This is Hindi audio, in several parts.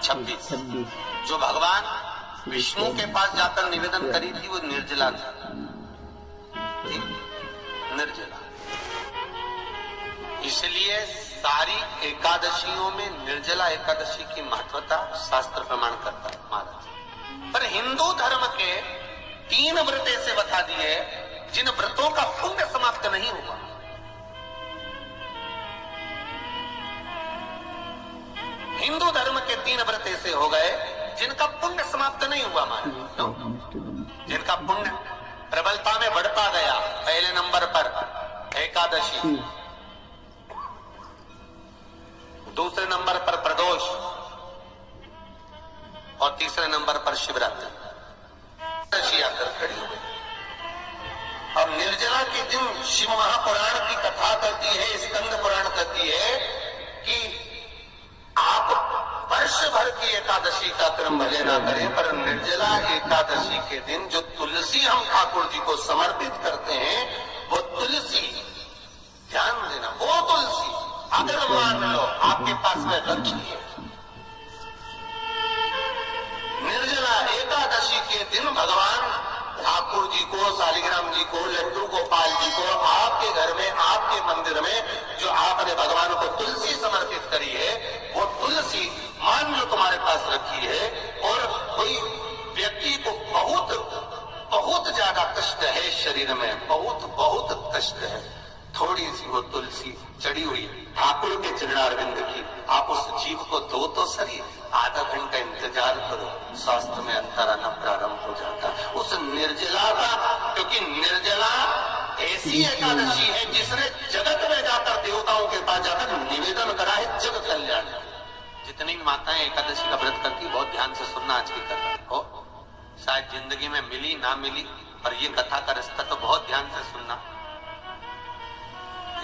26। जो भगवान विष्णु के पास जाकर निवेदन करी थी वो निर्जला थी, निर्जला। इसलिए सारी एकादशियों में निर्जला एकादशी की महत्वता शास्त्र प्रमाण करता है महाराज। पर हिंदू धर्म के 3 व्रत ऐसे बता दिए जिन व्रतों का पुण्य समाप्त नहीं हुआ। हिंदू धर्म के 3 व्रत ऐसे हो गए जिनका पुण्य समाप्त नहीं हुआ महाराज, जिनका पुण्य प्रबलता में बढ़ता गया। पहले नंबर पर एकादशी, दूसरे नंबर पर प्रदोष और तीसरे नंबर पर शिवरात्रि। आकर खड़ी हो गई। अब निर्जला के दिन शिव महापुराण की कथा कहती है, स्कंद पुराण कहती है कि आप वर्ष भर की एकादशी का क्रम भले ना करें, पर निर्जला एकादशी के दिन जो तुलसी हम ठाकुर जी को समर्पित करते हैं, वो तुलसी, ध्यान देना, वो तुलसी अगर मान लो आपके पास में रखी है, निर्जला एकादशी के दिन भगवान ठाकुर जी को, शालिग्राम जी को, लड्डू गोपाल जी को आपके घर में, आपके मंदिर में जो आपने भगवान को तुलसी समर्पित करी है, वो तुलसी मान लो तुम्हारे पास रखी है और कोई व्यक्ति को बहुत ज्यादा कष्ट है शरीर में, बहुत कष्ट है, थोड़ी सी वो तुलसी चढ़ी हुई ठाकुर के चरणारविंद की, आप उस जीव को दो तो सही, आधा घंटा इंतजार करो, स्वास्थ्य में अंतर आना प्रारंभ हो जाता है उस निर्जला का। क्योंकि निर्जला ऐसी एकादशी है जिसने जगत में जाकर, देवताओं के पास जाकर निवेदन करा है जग कल्याण। जितनी भी माताएं एकादशी का व्रत करती, बहुत ध्यान से सुनना आज की कथा हो, शायद जिंदगी में मिली ना मिली, पर ये कथा का रास्ता तो बहुत ध्यान से सुनना।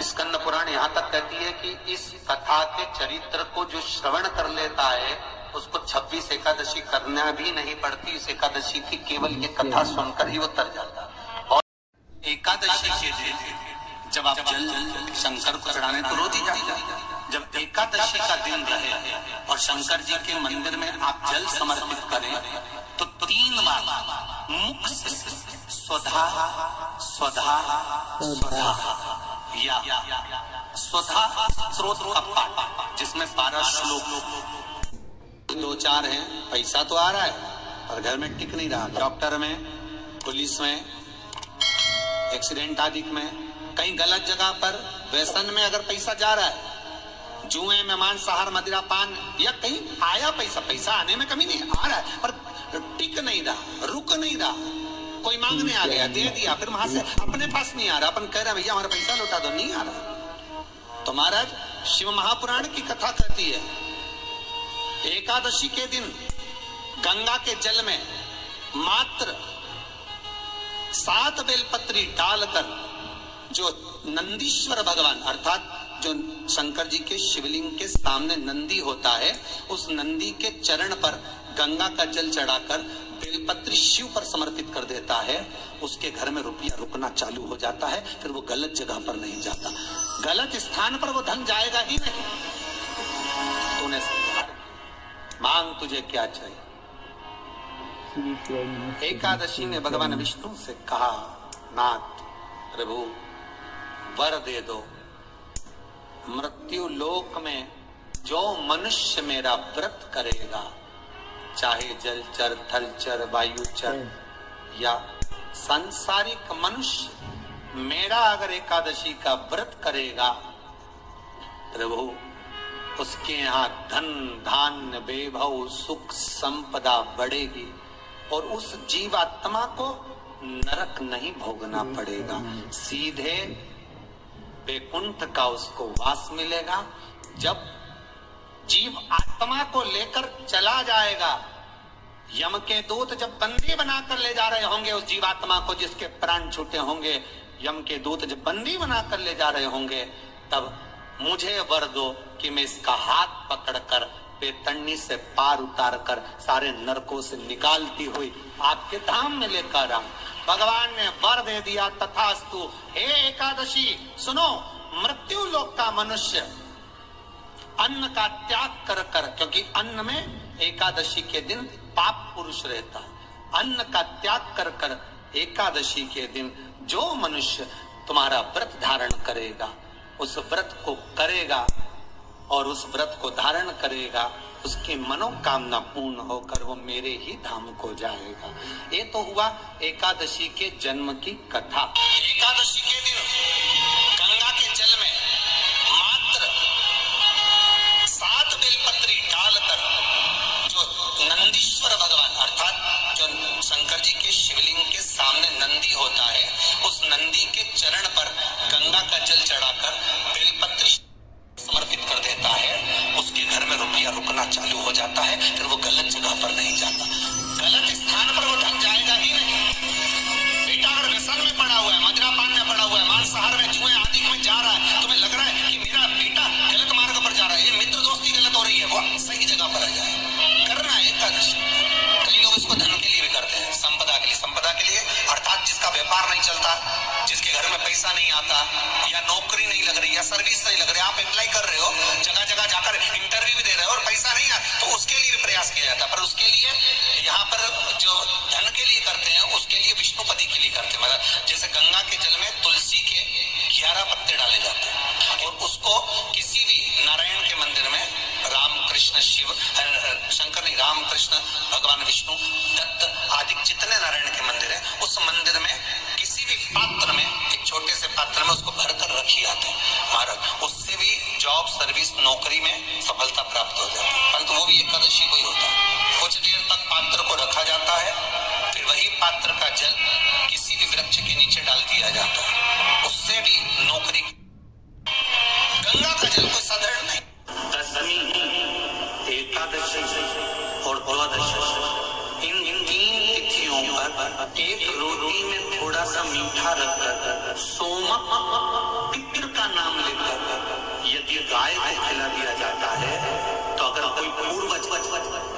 स्कंद पुराण यहाँ तक कहती है कि इस कथा के चरित्र को जो श्रवण कर लेता है उसको 26 एकादशी करना भी नहीं पड़ती। इस एकादशी की केवल ये कथा सुनकर ही वो तर जाता है। और एकादशी के दिन जब आप जल शंकर को चढ़ाने तो रोज ही जाते, जब एकादशी का दिन रहे और शंकर जी के मंदिर में आप जल समर्पित करें तो 3 बार मुख से स्वधा स्वधा स्वधा या स्वधा स्रोत का पाठ, जिसमें 12 श्लोक 2-4 हैं। पैसा तो आ रहा है और घर में टिक नहीं रहा, डॉक्टर में, पुलिस में, एक्सीडेंट आदि में, कहीं गलत जगह पर व्यसन में अगर पैसा जा रहा है, जुए में, मांसाहार, मदिरा पान, या कहीं आया पैसा आने में कमी नहीं, आ रहा है पर टिक नहीं रहा, रुक नहीं रहा। कोई मांगने आ गया, दे दिया, फिर वहां से अपने पास नहीं आ रहा, अपन कह रहे भैया हमारा पैसा लौटा दो, नहीं आ रहा। तो महाराज शिव महापुराण की कथा कहती है एकादशी के दिन गंगा के जल में मात्र 7 बेलपत्री डालकर जो नंदीश्वर भगवान अर्थात जो शंकर जी के शिवलिंग के सामने नंदी होता है, उस नंदी के चरण पर गंगा का जल चढ़ाकर बेलपत्री शिव पर समर्पित कर देता है, उसके घर में रुपया रुकना चालू हो जाता है, फिर वो गलत जगह पर नहीं जाता, गलत स्थान पर वो धन जाएगा ही नहीं। तूने समझा, मांग तुझे क्या चाहिए। एकादशी ने भगवान विष्णु से कहा, नाथ प्रभु वर दे दो, मृत्यु लोक में जो मनुष्य मेरा व्रत करेगा, चाहे जलचर, थलचर, वायुचर या सांसारिक मनुष्य मेरा अगर एकादशी का व्रत करेगा, प्रभु उसके यहाँ धन धान्य वैभव सुख संपदा बढ़ेगी और उस जीवात्मा को नरक नहीं भोगना पड़ेगा, सीधे वैकुंठ का उसको वास मिलेगा। जब जीव आत्मा को लेकर चला जाएगा, यम के दूत जब बंदी बनाकर ले जा रहे होंगे उस जीवात्मा को, जिसके प्राण छूटे होंगे, यम के दूत जब बंदी बनाकर ले जा रहे होंगे, तब मुझे वर दो कि मैं इसका हाथ पकड़कर बेतन्नी से पार उतार कर सारे नरकों से निकालती हुई आपके धाम में लेकर आऊं। भगवान ने वर दे दिया, तथास्तु। हे एकादशी सुनो, मृत्यु लोक का मनुष्य अन्न का त्याग कर कर, क्योंकि क्योंकि अन्न में एकादशी के दिन पाप पुरुष रहता है। अन्न का त्याग कर कर एकादशी के दिन जो मनुष्य तुम्हारा व्रत धारण करेगा, उस व्रत को करेगा और उस व्रत को धारण करेगा, उसकी मनोकामना पूर्ण होकर वो मेरे ही धाम को जाएगा। ये तो हुआ एकादशी के जन्म की कथा। एकादशी के दिन गंगा के जल में मात्र 7 बेलपत्री डालकर जो नंदीश्वर भगवान अर्थात जो शंकर जी के शिवलिंग के सामने नंदी होता है, उस नंदी के चरण पर गंगा का जल चढ़ाकर बेलपत्री समर्पित कर देता है, उसके घर में रुपया रुकना चालू हो जाता है। फिर वो गलत जगह पर नहीं जाता, गलत स्थान पर वो ढक जाएगा ही नहीं। बेटा अगर व्यसन में पड़ा हुआ है, मदिरापान में पड़ा हुआ है, मांसाहार में, जुए आदि में जा रहा है, तुम्हें लग रहा है कि मेरा बेटा गलत मार्ग पर जा रहा है, ये मित्र दोस्ती गलत हो रही है, वो सही जगह पर आ जाए। करना है एकादशी। कई लोग इसको धन के लिए भी करते हैं, संपदा के लिए। संपदा के लिए अर्थात जिसका व्यापार नहीं चलता, जिसके घर में पैसा नहीं आता, या नौकरी नहीं लग रही, या सर्विस नहीं लग रही, आप अप्लाई कर रहे हो, जगह जगह जाकर इंटरव्यू भी दे रहे हो और पैसा नहीं आता, तो उसके लिए भी प्रयास किया जाता है। पर उसके लिए यहाँ पर जो धन के लिए करते हैं, उसके लिए विष्णुपदी के लिए करते हैं। मतलब जैसे गंगा के जल में तुलसी के 11 पत्ते डाले जाते हैं और उसको किसी भी नारायण के मंदिर में राम कृष्ण शिव शंकर नहीं, राम कृष्ण भगवान विष्णु दत्त आदि जितने नारायण के मंदिर है, उस मंदिर में किसी भी पात्र में, एक छोटे से पात्र में उसको भरकर रखी जाते हैं महाराज। उससे भी जॉब सर्विस नौकरी में सफलता प्राप्त हो जाती है। परंतु वो भी एकादशी को ही होता है। कुछ देर तक पात्र को रखा जाता है, फिर वही पात्र का जल किसी भी वृक्ष के नीचे डाल दिया जाता है, उससे भी नौकरी। गंगा का जल कोई साधारण नहीं। दशमी, एकादशी और द्वादशी, इन 3 तिथियों पर एक रोटी में थोड़ा सा मीठा रखकर सोमक पितृ का नाम लेकर यदि गाय को खिला दिया जाता है, तो अगर कोई पूर्वज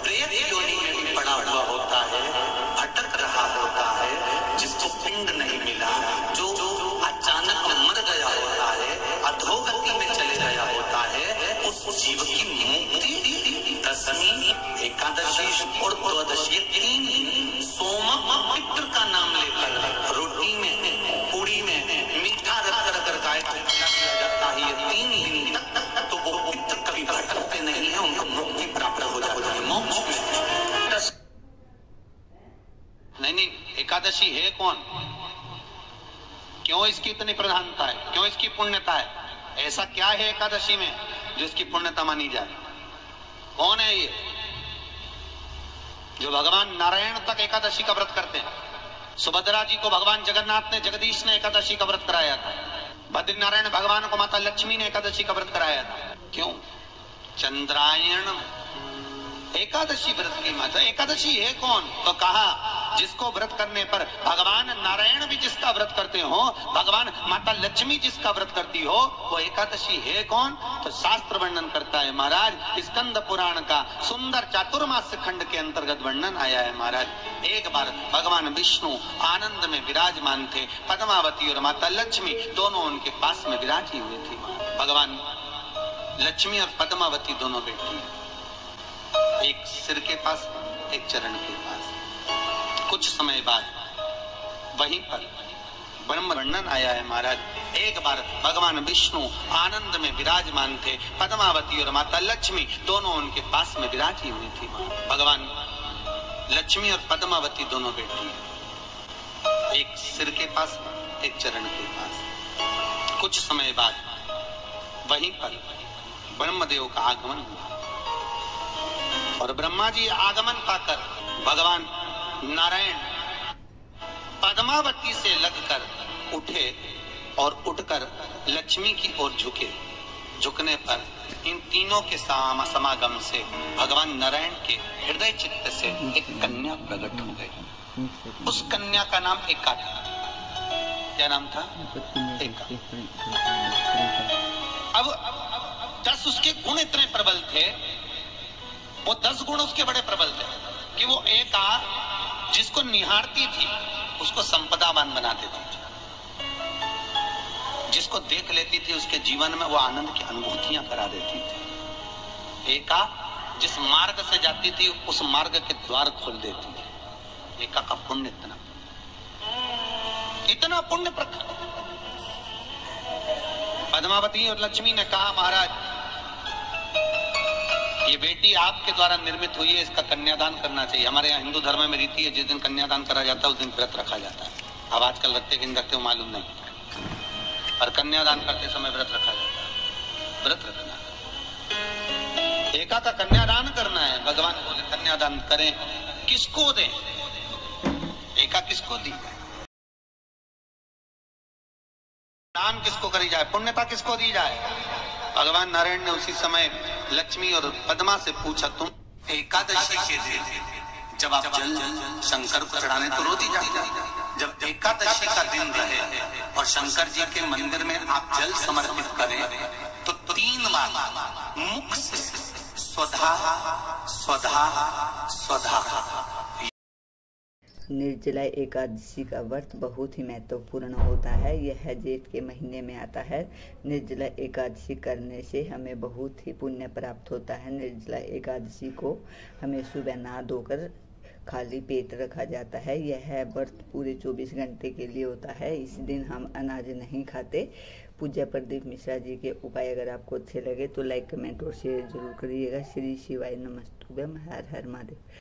प्रेत योनि में भी पड़ा हुआ होता है, भटक रहा होता है, जिसको पिंड नहीं मिला, जो अचानक मर गया होता है, अधोगति में चले गया होता है, उस जीव की मुक्ति दशमी, एकादशी और द्वादशी 3 दिन सोमक पितृ का नाम लेकर रोटी में, पूरी में मीठा रखकर गाय को खिला दिया जाता है। ये 3 दिन तक तो वो पितृ कभी भटकते नहीं है, उनको मुक्ति प्राप्त हो जाती है, मोक्ष में। नहीं, एकादशी है कौन? क्यों इसकी इतनी प्रधानता है? क्यों इसकी पुण्यता है? ऐसा क्या है एकादशी में जो इसकी पुण्यता मानी जाए? कौन है ये जो भगवान नारायण तक एकादशी का व्रत करते हैं? सुभद्रा जी को भगवान जगन्नाथ ने, जगदीश ने एकादशी का व्रत कराया था। बद्रीनारायण भगवान को माता लक्ष्मी ने एकादशी का व्रत कराया था। क्यों? चंद्रायण एकादशी व्रत की माता। एकादशी है कौन? तो कहा जिसको व्रत करने पर भगवान नारायण भी जिसका व्रत करते हो, भगवान माता लक्ष्मी जिसका व्रत करती हो, वो एकादशी है कौन? तो शास्त्र वर्णन करता है महाराज। स्कंद पुराण का सुंदर चातुर्मास्य खंड के अंतर्गत वर्णन आया है महाराज। एक बार भगवान विष्णु आनंद में विराजमान थे, पद्मावती और माता लक्ष्मी दोनों उनके पास में विराजी हुए थे। भगवान लक्ष्मी और पद्मावती दोनों बैठी, एक सिर के पास, एक चरण के पास। कुछ समय बाद वहीं पर ब्रह्म वर्णन आया है महाराज। एक बार भगवान विष्णु आनंद में विराजमान थे, पद्मावती और माता लक्ष्मी दोनों उनके पास में विराजी हुई थी। भगवान लक्ष्मी और पद्मावती दोनों बैठी, एक सिर के पास, एक चरण के पास। कुछ समय बाद वहीं पर ब्रह्मदेव का आगमन हुआ और ब्रह्मा जी आगमन पाकर भगवान नारायण पद्मावती से लगकर उठे और उठकर लक्ष्मी की ओर झुके। झुकने पर इन तीनों के समागम से भगवान नारायण के हृदय चित्त से एक कन्या प्रकट हो गई। उस कन्या का नाम एका था। क्या नाम था? एका। अब 10 उसके गुण इतने प्रबल थे, वो 10 गुण उसके बड़े प्रबल थे कि वो एका जिसको निहारती थी उसको संपदावान बना देती थी। जिसको देख लेती थी उसके जीवन में वो आनंद की अनुभूतियां करा देती थी। एका जिस मार्ग से जाती थी उस मार्ग के द्वार खोल देती है। एका का पुण्य इतना पुण्य प्रखर। पद्मावती और लक्ष्मी ने कहा, महाराज ये बेटी आपके द्वारा निर्मित हुई है, इसका कन्यादान करना चाहिए। हमारे यहाँ हिंदू धर्म में रीति है, जिस दिन कन्यादान करा जाता है उस दिन व्रत रखा जाता है। अब आजकल रखते कि नहीं रखते हो मालूम नहीं, और कन्यादान करते समय व्रत रखा जाता है। व्रत रखना, एका का कन्यादान करना है। भगवान बोले कन्यादान करें, किसको दें? एका किसको दी जाए? दान किसको करी जाए? पुण्यता किसको दी जाए? भगवान नारायण ने उसी समय लक्ष्मी और पद्मा से पूछा, तुम एकादशी के दिन जब आप जल शंकर को चढ़ाने तो रोज ही जाते, जब एकादशी का दिन रहे और शंकर जी के मंदिर में आप जल समर्पित करें तो 3 बार मुख से स्वधा स्वधा स्वधा। निर्जला एकादशी का व्रत बहुत ही महत्वपूर्ण होता है। यह जेठ के महीने में आता है। निर्जला एकादशी करने से हमें बहुत ही पुण्य प्राप्त होता है। निर्जला एकादशी को हमें सुबह नहा धोकर खाली पेट रखा जाता है। यह व्रत पूरे 24 घंटे के लिए होता है। इस दिन हम अनाज नहीं खाते। पूज्य प्रदीप मिश्रा जी के उपाय अगर आपको अच्छे लगे तो लाइक, कमेंट और शेयर जरूर करिएगा। श्री शिवाय नमस्तुभ्यम। हर हर महादेव।